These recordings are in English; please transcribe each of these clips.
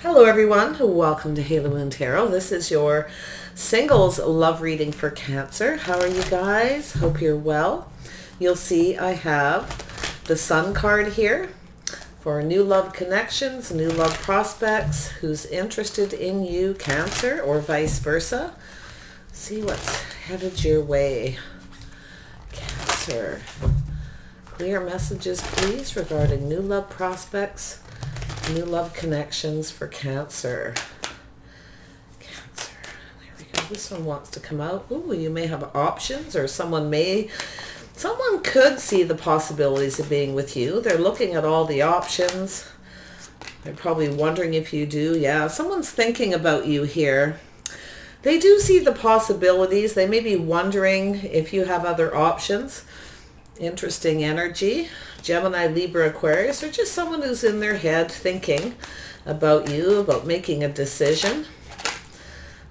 Hello everyone, welcome to Halo Moon Tarot. This is your singles love reading for Cancer. How are you guys? Hope you're well. You'll see I have the Sun card here for new love connections, new love prospects, who's interested in you, Cancer, or vice versa. See what's headed your way, Cancer. Clear messages, please, regarding new love prospects, new love connections for Cancer. Cancer. There we go. This one wants to come out. Ooh, you may have options, or someone could see the possibilities of being with you. They're looking at all the options. They're probably wondering if you do. Yeah, someone's thinking about you here. They do see the possibilities. They may be wondering if you have other options. Interesting energy. Gemini, Libra, Aquarius, or just someone who's in their head thinking about you, about making a decision.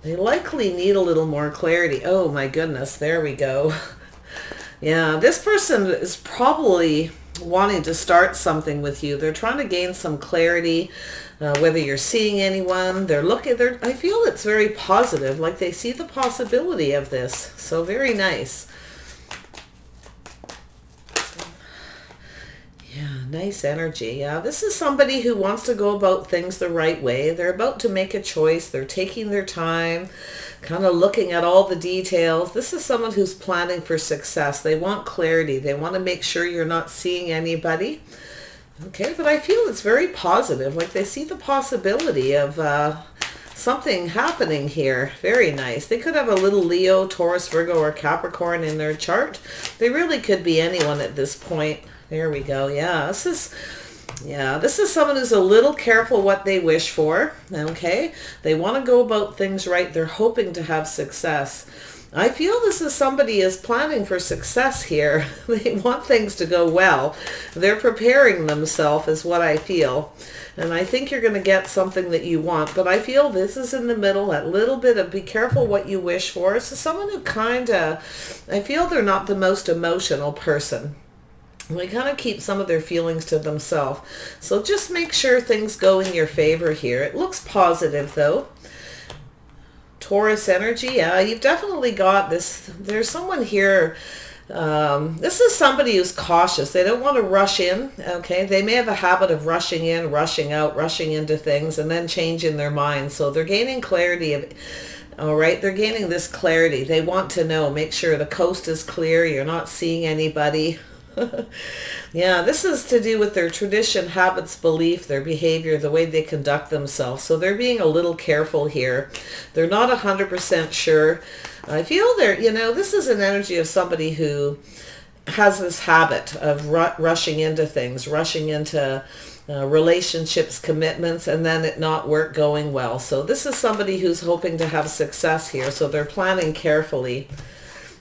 They likely need a little more clarity. Oh my goodness, there we go. Yeah, this person is probably wanting to start something with you. They're trying to gain some clarity, whether you're seeing anyone. I feel it's very positive, like they see the possibility of this. So very nice. Yeah, nice energy. Yeah, this is somebody who wants to go about things the right way. They're about to make a choice. They're taking their time, kind of looking at all the details. This is someone who's planning for success. They want clarity. They want to make sure you're not seeing anybody. Okay, but I feel it's very positive. Like they see the possibility of something happening here. Very nice. They could have a little Leo, Taurus, Virgo, or Capricorn in their chart. They really could be anyone at this point. There we go. Yeah, this is someone who's a little careful what they wish for. Okay, they want to go about things right. They're hoping to have success. I feel this is somebody is planning for success here. They want things to go well. They're preparing themselves is what I feel. And I think you're going to get something that you want. But I feel this is in the middle, that little bit of be careful what you wish for. So someone who I feel they're not the most emotional person. They kind of keep some of their feelings to themselves. So just make sure things go in your favor here. It looks positive though. Taurus energy. Yeah, you've definitely got this. There's someone here. This is somebody who's cautious. They don't want to rush in. Okay. They may have a habit of rushing in, rushing out, rushing into things, and then changing their mind. So they're gaining clarity. All right. They're gaining this clarity. They want to know, make sure the coast is clear. You're not seeing anybody. Yeah, this is to do with their tradition, habits, belief, their behavior, the way they conduct themselves. So they're being a little careful here. They're not 100% sure. I feel this is an energy of somebody who has this habit of rushing into things, rushing into relationships, commitments, and then it not going well. So this is somebody who's hoping to have success here. So they're planning carefully.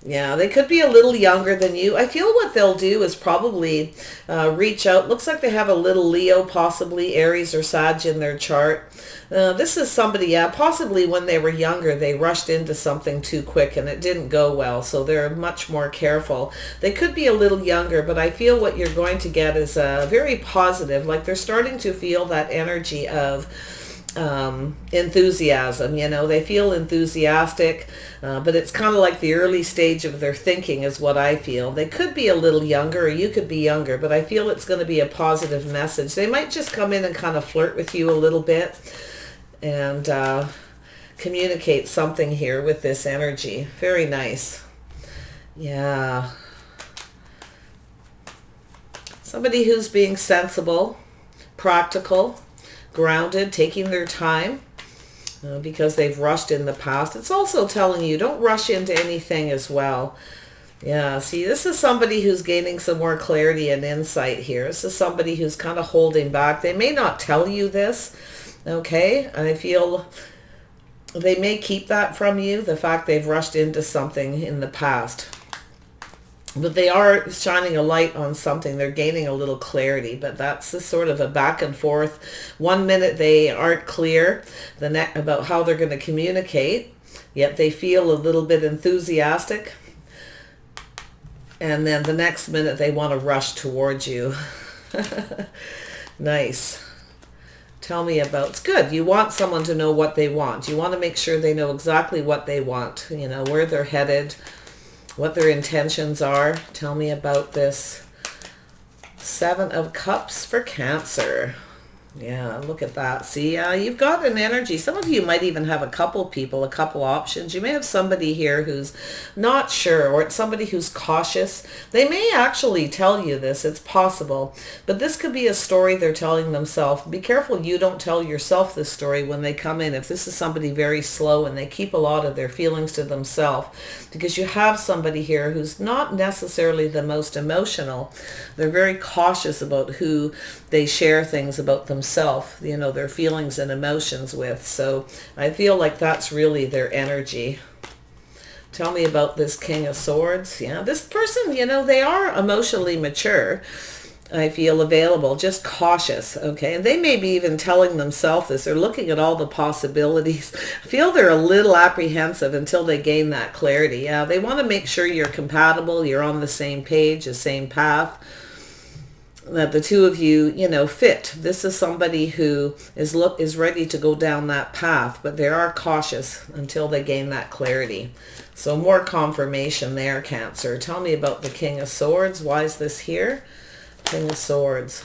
Yeah, they could be a little younger than you. I feel what they'll do is probably reach out. Looks like they have a little Leo, possibly Aries or Sag in their chart. This is somebody, possibly when they were younger, they rushed into something too quick and it didn't go well. So they're much more careful. They could be a little younger, but I feel what you're going to get is very positive. Like they're starting to feel that energy of enthusiasm. They feel enthusiastic, but it's kind of like the early stage of their thinking is what I feel. They could be a little younger, or you could be younger, but I feel it's going to be a positive message. They might just come in and kind of flirt with you a little bit and communicate something here with this energy. Very nice. Yeah. Somebody who's being sensible, practical, grounded, taking their time because they've rushed in the past. It's also telling you don't rush into anything as well. Yeah, see, this is somebody who's gaining some more clarity and insight here. This is somebody who's kind of holding back. They may not tell you this, okay? I feel they may keep that from you, the fact they've rushed into something in the past. But they are shining a light on something. They're gaining a little clarity, but that's the sort of a back and forth. 1 minute they aren't clear about how they're going to communicate, yet they feel a little bit enthusiastic. And then the next minute they want to rush towards you. Nice. Tell me about, it's good. You want someone to know what they want. You want to make sure they know exactly what they want, where they're headed, what their intentions are. Tell me about this Seven of Cups for Cancer. Yeah, look at that. See, you've got an energy. Some of you might even have a couple people, a couple options. You may have somebody here who's not sure, or it's somebody who's cautious. They may actually tell you this. It's possible. But this could be a story they're telling themselves. Be careful you don't tell yourself this story when they come in. If this is somebody very slow and they keep a lot of their feelings to themselves, because you have somebody here who's not necessarily the most emotional. They're very cautious about who they share things about themselves, their feelings and emotions with. So I feel like that's really their energy. Tell me about this King of Swords. Yeah, this person, they are emotionally mature. I feel available, just cautious, okay? And they may be even telling themselves this. They're looking at all the possibilities. I feel they're a little apprehensive until they gain that clarity. Yeah, they want to make sure you're compatible, you're on the same page, the same path, that the two of you, fit. This is somebody who is ready to go down that path, but they are cautious until they gain that clarity. So more confirmation there, Cancer. Tell me about the King of Swords. Why is this here? King of Swords.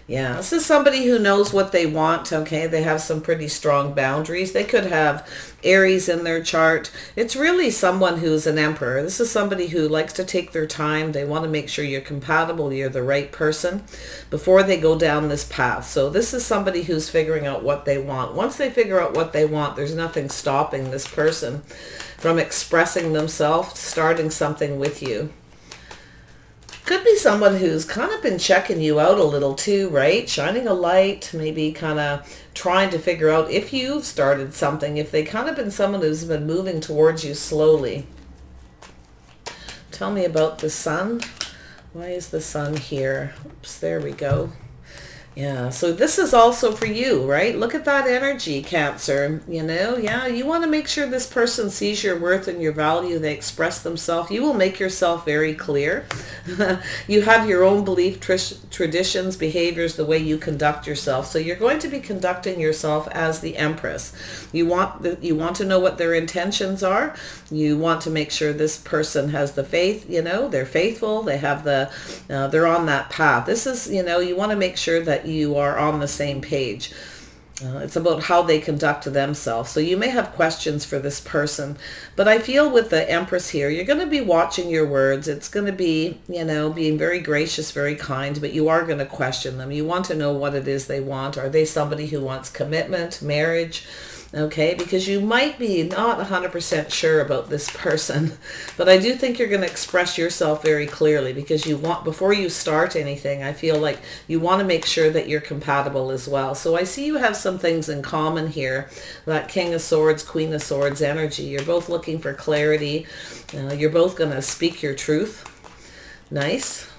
Yeah, this is somebody who knows what they want, okay? They have some pretty strong boundaries. They could have Aries in their chart. It's really someone who's an emperor. This is somebody who likes to take their time. They want to make sure you're compatible, you're the right person before they go down this path. So this is somebody who's figuring out what they want. Once they figure out what they want, there's nothing stopping this person from expressing themselves, starting something with you. Could be someone who's kind of been checking you out a little too, right? Shining a light, maybe kind of trying to figure out if you've started something, if they kind of been someone who's been moving towards you slowly. Tell me about the Sun. Why is the Sun here? Oops, there we go. Yeah, so this is also for you, right? Look at that energy, Cancer. Yeah, you want to make sure this person sees your worth and your value. They express themselves. You will make yourself very clear. You have your own belief, traditions, behaviors, the way you conduct yourself. So you're going to be conducting yourself as the Empress. You want to know what their intentions are. You want to make sure this person has the faith, they're faithful. They have they're on that path. This is, you want to make sure that you are on the same page. It's about how they conduct themselves. So you may have questions for this person, but I feel with the Empress here, you're going to be watching your words. It's going to be, being very gracious, very kind, but you are going to question them. You want to know what it is they want. Are they somebody who wants commitment, marriage? Okay, because you might be not 100% sure about this person, but I do think you're going to express yourself very clearly, because before you start anything, I feel like you want to make sure that you're compatible as well. So I see you have some things in common here, that King of Swords, Queen of Swords energy. You're both looking for clarity. You're both going to speak your truth. Nice.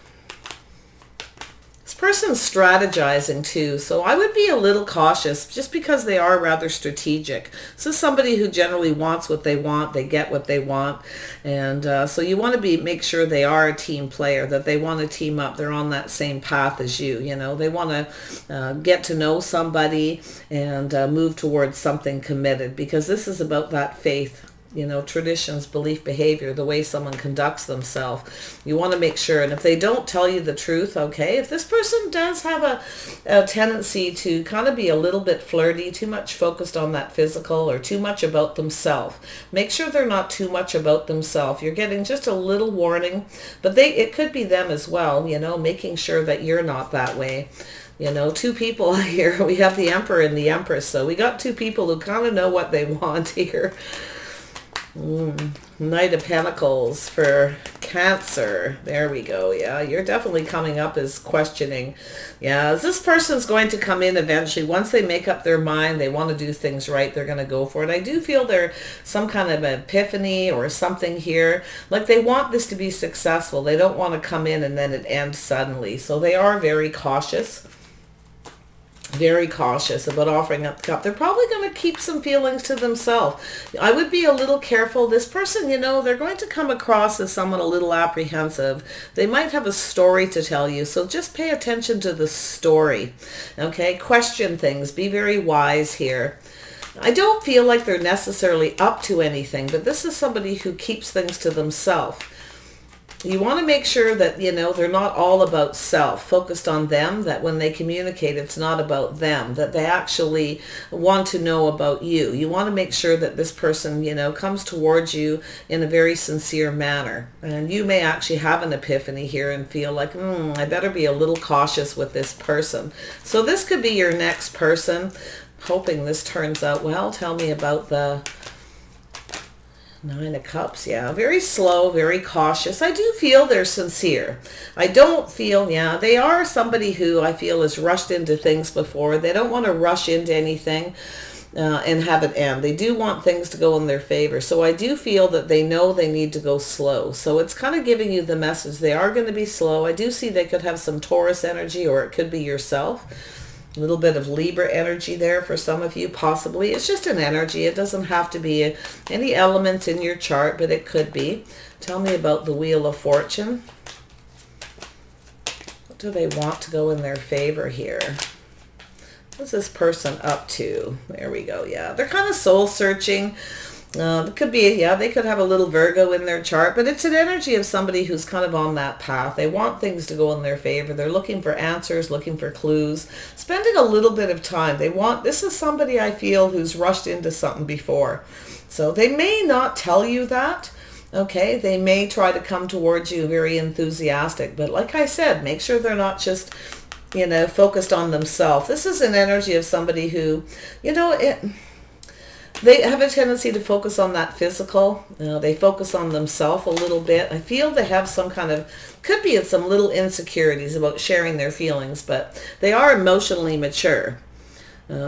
Person's strategizing too, so I would be a little cautious just because they are rather strategic. This is somebody who generally wants what they want, they get what they want, and so you want to make sure they are a team player, that they want to team up, they're on that same path as you. They want to get to know somebody and move towards something committed, because this is about that faith. Traditions, belief, behavior, the way someone conducts themselves. You want to make sure, and if they don't tell you the truth, okay, if this person does have a tendency to kind of be a little bit flirty, too much focused on that physical, or too much about themselves, make sure they're not too much about themselves. You're getting just a little warning, but it could be them as well, making sure that you're not that way. Two people here. We have the Emperor and the Empress, so we got two people who kind of know what they want here. Knight of Pentacles for Cancer. There we go. Yeah, you're definitely coming up as questioning. Yeah, this person's going to come in eventually. Once they make up their mind, they want to do things right, they're going to go for it. I do feel there's some kind of epiphany or something here. Like they want this to be successful. They don't want to come in and then it ends suddenly. So they are very cautious. very cautious about offering up the cup. They're probably going to keep some feelings to themselves. I would be a little careful. This person, they're going to come across as someone a little apprehensive. They might have a story to tell you, so just pay attention to the story. Okay, question things. Be very wise here. I don't feel like they're necessarily up to anything, but this is somebody who keeps things to themselves. You want to make sure that, they're not all about self, focused on them, that when they communicate, it's not about them, that they actually want to know about you. You want to make sure that this person, comes towards you in a very sincere manner. And you may actually have an epiphany here and feel like, I better be a little cautious with this person. So this could be your next person. Hoping this turns out well. Tell me about the Nine of Cups. Yeah, very slow, very cautious. I do feel they're sincere. I don't feel, they are somebody who I feel has rushed into things before. They don't want to rush into anything and have it end. They do want things to go in their favor. So I do feel that they know they need to go slow. So it's kind of giving you the message. They are going to be slow. I do see they could have some Taurus energy, or it could be yourself. A little bit of Libra energy there for some of you, possibly. It's just an energy. It doesn't have to be any elements in your chart, but it could be. Tell me about the Wheel of Fortune. What do they want to go in their favor here? What's this person up to? There we go. Yeah, they're kind of soul searching. It could be, they could have a little Virgo in their chart, but it's an energy of somebody who's kind of on that path. They want things to go in their favor. They're looking for answers, looking for clues, spending a little bit of time. This is somebody I feel who's rushed into something before. So they may not tell you that. Okay, they may try to come towards you very enthusiastic, but like I said, make sure they're not just focused on themselves. This is an energy of somebody who, they have a tendency to focus on that physical. They focus on themselves a little bit. I feel they have some kind of, could be some little insecurities about sharing their feelings, but they are emotionally mature.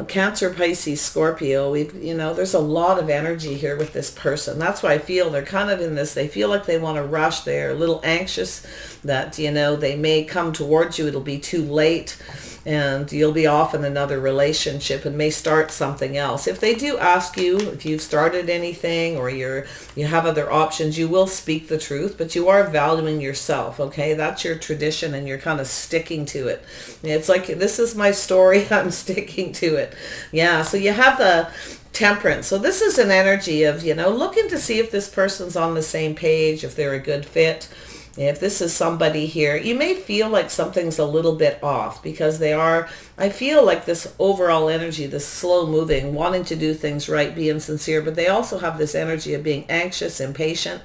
Cancer, Pisces, Scorpio, there's a lot of energy here with this person. That's why I feel they're kind of in this, they feel like they want to rush. They're a little anxious that, they may come towards you. It'll be too late and you'll be off in another relationship and may start something else. If they do ask you if you've started anything or you have other options, you will speak the truth, but you are valuing yourself, okay? That's your tradition and you're kind of sticking to it. It's like, this is my story, I'm sticking to it. Yeah, so you have the Temperance. So this is an energy of, looking to see if this person's on the same page, if they're a good fit. If this is somebody here, you may feel like something's a little bit off because I feel like this overall energy, this slow moving, wanting to do things right, being sincere, but they also have this energy of being anxious, impatient,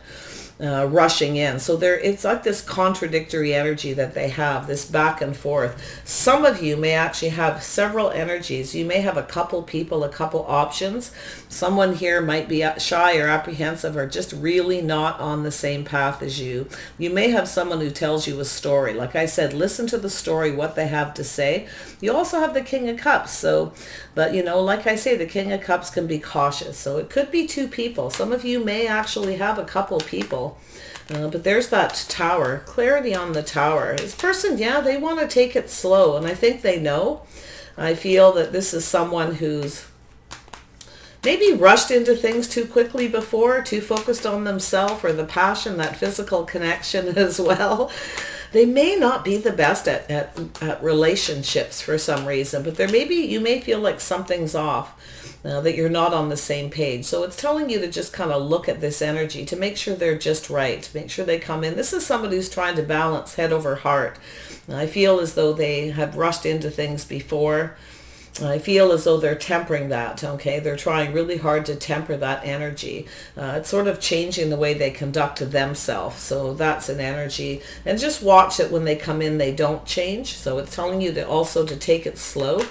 rushing in. So it's like this contradictory energy that they have, this back and forth. Some of you may actually have several energies. You may have a couple people, a couple options. Someone here might be shy or apprehensive or just really not on the same path as you. You may have someone who tells you a story. Like I said, listen to the story, what they have to say. You also have the King of Cups. But like I say, the King of Cups can be cautious. So it could be two people. Some of you may actually have a couple people. But there's that Tower. Clarity on the Tower. This person, they want to take it slow. And I think they know. I feel that this is someone who's maybe rushed into things too quickly before, too focused on themselves or the passion, that physical connection as well. They may not be the best at relationships for some reason, but you may feel like something's off, that you're not on the same page. So it's telling you to just kind of look at this energy to make sure they're just right, make sure they come in. This is somebody who's trying to balance head over heart. I feel as though they have rushed into things before. I feel as though they're tempering that, okay? They're trying really hard to temper that energy. It's sort of changing the way they conduct themselves. So that's an energy. And just watch it when they come in, they don't change. So it's telling you to take it slow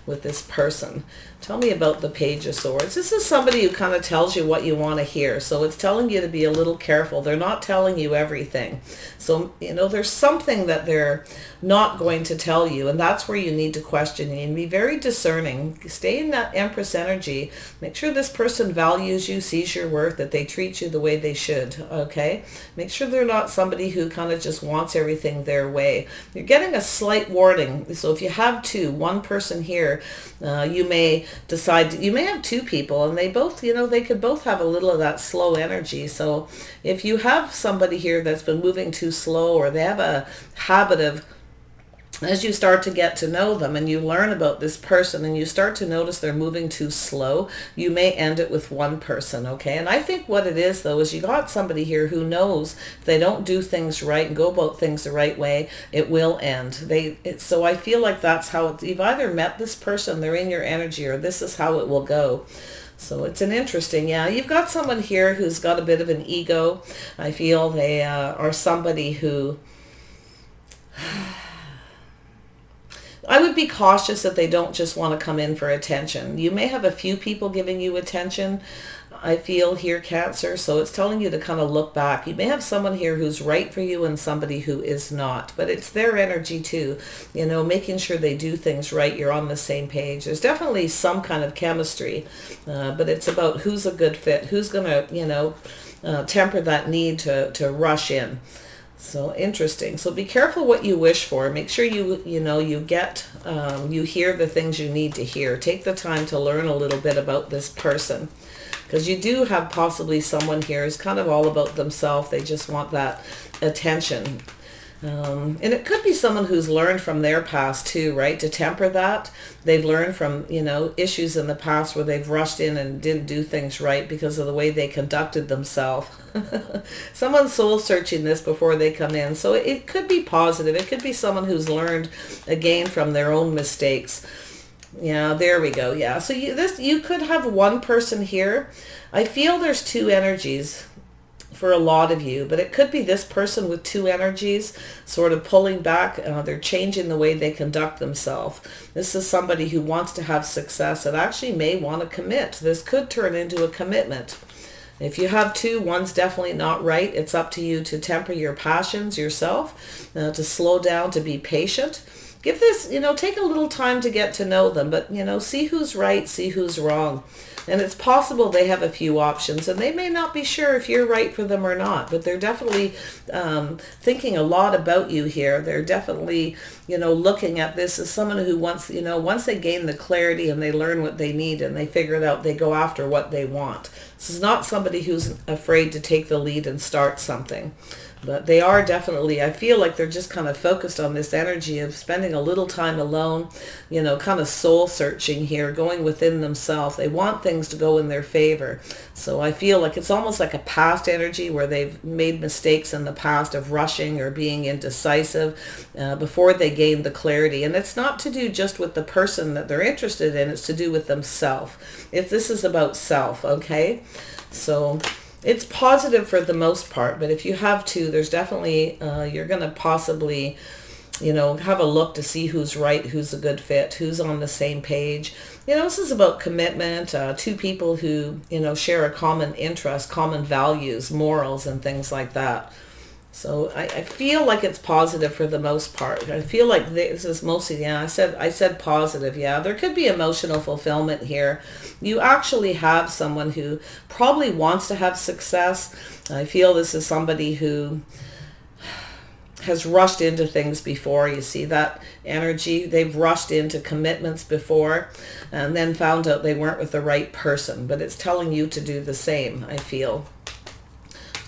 with this person. Tell me about the Page of Swords. This is somebody who kind of tells you what you want to hear. So it's telling you to be a little careful. They're not telling you everything. So, there's something that they're not going to tell you. And that's where you need to question and be very discerning. Stay in that Empress energy. Make sure this person values you, sees your worth, that they treat you the way they should. Okay? Make sure they're not somebody who kind of just wants everything their way. You're getting a slight warning. So if you have one person here here. You may decide, you may have two people and they both, they could both have a little of that slow energy. So if you have somebody here that's been moving too slow, or they have a habit of, as you start to get to know them and you learn about this person and you start to notice they're moving too slow, you may end it with one person, okay? And I think what it is, though, is you got somebody here who knows if they don't do things right and go about things the right way, it will end. So I feel like that's how you've either met this person, they're in your energy, or this is how it will go. So it's an interesting, you've got someone here who's got a bit of an ego. I feel they are somebody who... I would be cautious that they don't just want to come in for attention. You may have a few people giving you attention, I feel here, Cancer. So it's telling you to kind of look back. You may have someone here who's right for you and somebody who is not. But it's their energy too. Making sure they do things right. You're on the same page. There's definitely some kind of chemistry. But it's about who's a good fit. Who's going to, temper that need to rush in. So interesting. So be careful what you wish for. Make sure you get, you hear the things you need to hear. Take the time to learn a little bit about this person, because you do have possibly someone here who's kind of all about themselves. They just want that attention. And it could be someone who's learned from their past too, right? To temper that. They've learned from, issues in the past where they've rushed in and didn't do things right because of the way they conducted themselves. Someone's soul searching this before they come in. So it could be positive. It could be someone who's learned again from their own mistakes. Yeah, there we go. Yeah. So you could have one person here. I feel there's two energies for a lot of you, but it could be this person with two energies sort of pulling back. They're changing the way they conduct themselves. This is somebody who wants to have success and actually may want to commit. This could turn into a commitment. If you have two, one's definitely not right. It's up to you to temper your passions yourself, to slow down, to be patient. Give this, take a little time to get to know them, but, see who's right, see who's wrong. And it's possible they have a few options and they may not be sure if you're right for them or not, but they're definitely thinking a lot about you here. They're definitely, looking at this as someone who wants, once they gain the clarity and they learn what they need and they figure it out, they go after what they want. This is not somebody who's afraid to take the lead and start something. But they are definitely, I feel like they're just kind of focused on this energy of spending a little time alone, kind of soul searching here, going within themselves. They want things to go in their favor. So I feel like it's almost like a past energy where they've made mistakes in the past of rushing or being indecisive before they gain the clarity. And it's not to do just with the person that they're interested in. It's to do with themselves. If this is about self, okay? So it's positive for the most part, but if you have two, there's definitely, you're going to possibly, have a look to see who's right, who's a good fit, who's on the same page. This is about commitment, two people who, share a common interest, common values, morals, and things like that. So I feel like it's positive for the most part. I feel like this is mostly, I said positive. Yeah, there could be emotional fulfillment here. You actually have someone who probably wants to have success. I feel this is somebody who has rushed into things before. You see that energy? They've rushed into commitments before and then found out they weren't with the right person. But it's telling you to do the same, I feel.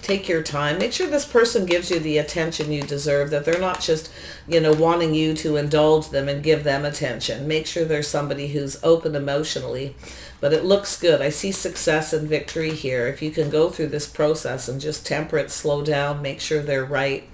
Take your time. Make sure this person gives you the attention you deserve, that they're not just, wanting you to indulge them and give them attention. Make sure there's somebody who's open emotionally. But it looks good. I see success and victory here. If you can go through this process and just temper it, slow down, make sure they're right.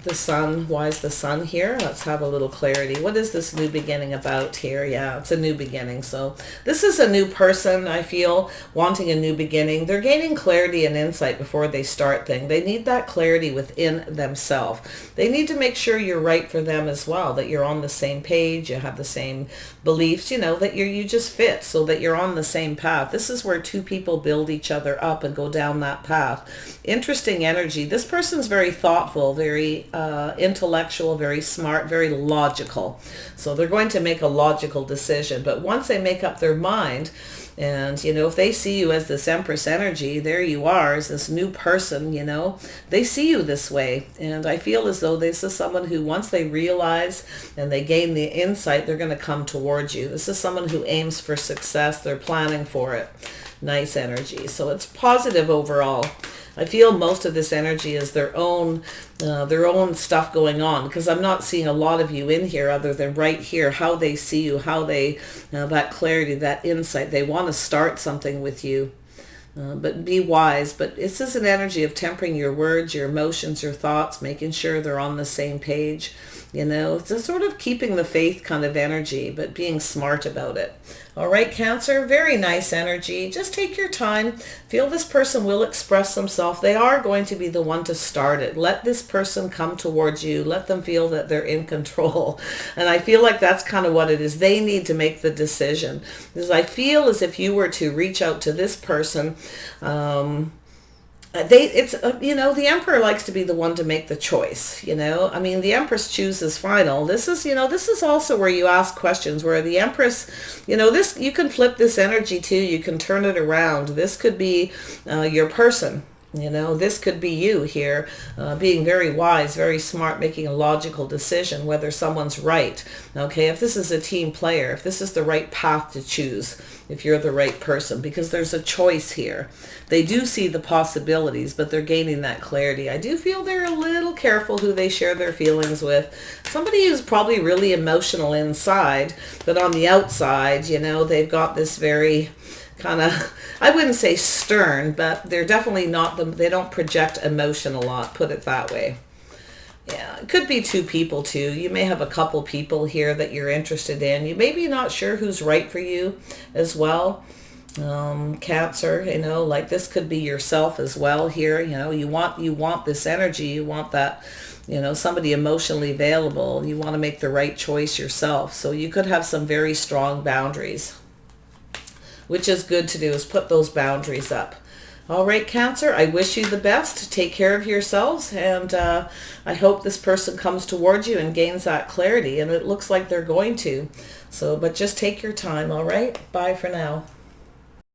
The sun. Why is the sun here? Let's have a little clarity. What is this new beginning about here? Yeah, it's a new beginning. So this is a new person, I feel, wanting a new beginning. They're gaining clarity and insight before they start things. They need that clarity within themselves. They need to make sure you're right for them as well, that you're on the same page, you have the same beliefs, that you just fit, so that you're on the same path. This is where two people build each other up and go down that path. Interesting energy. This person's very thoughtful, very intellectual, very smart, very logical. So they're going to make a logical decision. But once they make up their mind, and, if they see you as this Empress energy, there you are as this new person, they see you this way. And I feel as though this is someone who, once they realize and they gain the insight, they're going to come towards you. This is someone who aims for success. They're planning for it. Nice energy. So it's positive overall. I feel most of this energy is their own stuff going on, because I'm not seeing a lot of you in here other than right here, how they see you, how they, that clarity, that insight. They want to start something with you. But be wise. But this is an energy of tempering your words, your emotions, your thoughts, making sure they're on the same page. It's a sort of keeping the faith kind of energy, but being smart about it. All right, Cancer, very nice energy. Just take your time. Feel this person will express themselves. They are going to be the one to start it. Let this person come towards you. Let them feel that they're in control. And I feel like that's kind of what it is. They need to make the decision. Because I feel as if you were to reach out to this person, the Emperor likes to be the one to make the choice. The Empress chooses final. This is also where you ask questions, where the Empress, this, you can flip this energy too. You can turn it around. This could be your person. This could be you here, being very wise, very smart, making a logical decision whether someone's right. Okay, if this is a team player, if this is the right path to choose, if you're the right person, because there's a choice here. They do see the possibilities, but they're gaining that clarity. I do feel they're a little careful who they share their feelings with. Somebody who's probably really emotional inside, but on the outside, they've got this very kind of, I wouldn't say stern, but they're definitely not they don't project emotion a lot, put it that way. Yeah, it could be two people too. You may have a couple people here that you're interested in. You may be not sure who's right for you as well. Cancer, like this could be yourself as well here. You want this energy. You want that, somebody emotionally available. You want to make the right choice yourself. So you could have some very strong boundaries, which is good to do, is put those boundaries up. All right, Cancer, I wish you the best. Take care of yourselves, and I hope this person comes towards you and gains that clarity, and it looks like they're going to. But just take your time, all right? Bye for now.